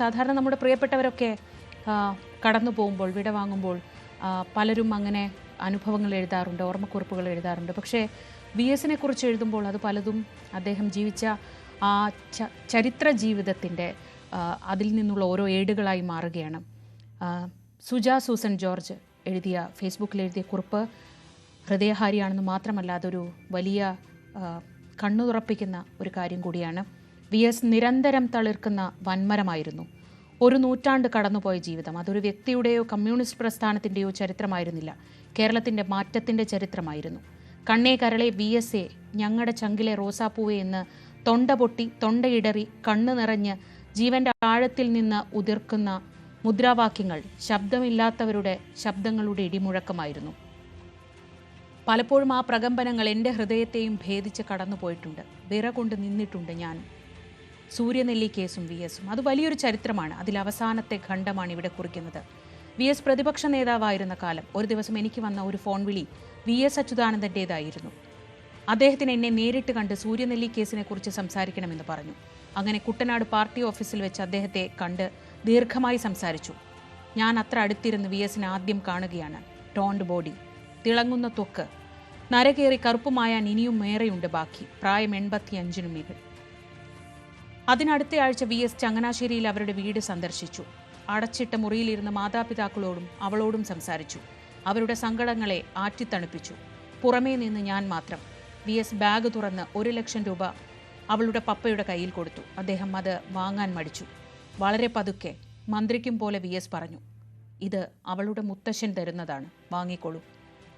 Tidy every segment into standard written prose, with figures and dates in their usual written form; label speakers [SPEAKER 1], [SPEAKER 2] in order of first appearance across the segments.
[SPEAKER 1] സാധാരണ നമ്മുടെ പ്രിയപ്പെട്ടവരൊക്കെ കടന്നു പോകുമ്പോൾ വിടവാങ്ങുമ്പോൾ പലരും അങ്ങനെ അനുഭവങ്ങൾ എഴുതാറുണ്ട്, ഓർമ്മക്കുറിപ്പുകൾ എഴുതാറുണ്ട്. പക്ഷേ VSനെ കുറിച്ച് എഴുതുമ്പോൾ അത് പലതും അദ്ദേഹം ജീവിച്ച ആ ചരിത്ര ജീവിതത്തിൻ്റെ അതിൽ നിന്നുള്ള ഓരോ ഏടുകളായി മാറുകയാണ്. സുജ സൂസൻ ജോർജ് ഫേസ്ബുക്കിൽ എഴുതിയ കുറിപ്പ് ഹൃദയഹാരിയാണെന്ന് മാത്രമല്ല, അതൊരു വലിയ കണ്ണു തുറപ്പിക്കുന്ന ഒരു കാര്യം കൂടിയാണ്. VS നിരന്തരം തളിർക്കുന്ന വൻമരമായിരുന്നു. ഒരു നൂറ്റാണ്ട് കടന്നുപോയ ജീവിതം, അതൊരു വ്യക്തിയുടെയോ കമ്മ്യൂണിസ്റ്റ് പ്രസ്ഥാനത്തിൻ്റെയോ ചരിത്രമായിരുന്നില്ല, കേരളത്തിൻ്റെ മാറ്റത്തിൻ്റെ ചരിത്രമായിരുന്നു. കണ്ണേ കരളെ VSA, ഞങ്ങളുടെ ചങ്കിലെ റോസാപ്പൂവെ എന്ന് തൊണ്ട പൊട്ടി തൊണ്ടയിടറി കണ്ണു നിറഞ്ഞ് ജീവൻ്റെ ആഴത്തിൽ നിന്ന് ഉതിർക്കുന്ന മുദ്രാവാക്യങ്ങൾ ശബ്ദമില്ലാത്തവരുടെ ശബ്ദങ്ങളുടെ ഇടിമുഴക്കമായിരുന്നു. പലപ്പോഴും ആ പ്രകമ്പനങ്ങൾ എൻ്റെ ഹൃദയത്തെയും ഭേദിച്ച് കടന്നുപോയിട്ടുണ്ട്. വിറകൊണ്ട് നിന്നിട്ടുണ്ട് ഞാൻ. സൂര്യനെല്ലി കേസും VSും അത് വലിയൊരു ചരിത്രമാണ്. അതിൽ അവസാനത്തെ ഖണ്ഡമാണ് ഇവിടെ കുറിക്കുന്നത്. VS പ്രതിപക്ഷ നേതാവായിരുന്ന കാലം. ഒരു ദിവസം എനിക്ക് വന്ന ഒരു ഫോൺ വിളി VS അച്യുതാനന്ദൻ്റേതായിരുന്നു. അദ്ദേഹത്തിന് എന്നെ നേരിട്ട് കണ്ട് സൂര്യനെല്ലി കേസിനെ കുറിച്ച് സംസാരിക്കണമെന്ന് പറഞ്ഞു. അങ്ങനെ കുട്ടനാട് പാർട്ടി ഓഫീസിൽ വെച്ച് അദ്ദേഹത്തെ കണ്ട് ദീർഘമായി സംസാരിച്ചു. ഞാൻ അത്ര അടുത്തിരുന്ന് VSനെ ആദ്യം കാണുകയാണ്. ടോൺഡ് ബോഡി, തിളങ്ങുന്ന ത്വക്ക്, നരകേറി കറുപ്പുമായാൻ ഇനിയും ഏറെയുണ്ട് ബാക്കി. പ്രായം 85 മുകളിൽ. അതിനടുത്ത ആഴ്ച VS ചങ്ങനാശ്ശേരിയിൽ അവരുടെ വീട് സന്ദർശിച്ചു. അടച്ചിട്ട മുറിയിലിരുന്ന് മാതാപിതാക്കളോടും അവളോടും സംസാരിച്ചു. അവരുടെ സങ്കടങ്ങളെ ആറ്റിത്തണുപ്പിച്ചു. പുറമേ നിന്ന് ഞാൻ മാത്രം. VS ബാഗ് തുറന്ന് 1 ലക്ഷം രൂപ അവളുടെ പപ്പയുടെ കയ്യിൽ കൊടുത്തു. അദ്ദേഹം അത് വാങ്ങാൻ മടിച്ചു. വളരെ പതുക്കെ, മന്ത്രിക്കും പോലെ VS പറഞ്ഞു, ഇത് അവളുടെ മുത്തശ്ശൻ തരുന്നതാണ്, വാങ്ങിക്കോളൂ.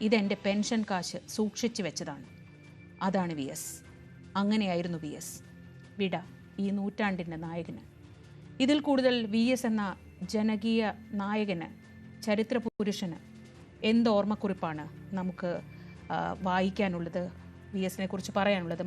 [SPEAKER 1] ഇതെൻ്റെ പെൻഷൻ കാശ് സൂക്ഷിച്ചു വെച്ചതാണ്. അതാണ് VS. അങ്ങനെയായിരുന്നു VS. വിട ഈ നൂറ്റാണ്ടിൻ്റെ നായകന്. ഇതിൽ കൂടുതൽ VS എന്ന ജനകീയ നായകന്, ചരിത്ര പുരുഷന് എന്ത് ഓർമ്മക്കുറിപ്പാണ് നമുക്ക് വായിക്കാനുള്ളത്, VSനെ കുറിച്ച് പറയാനുള്ളത്?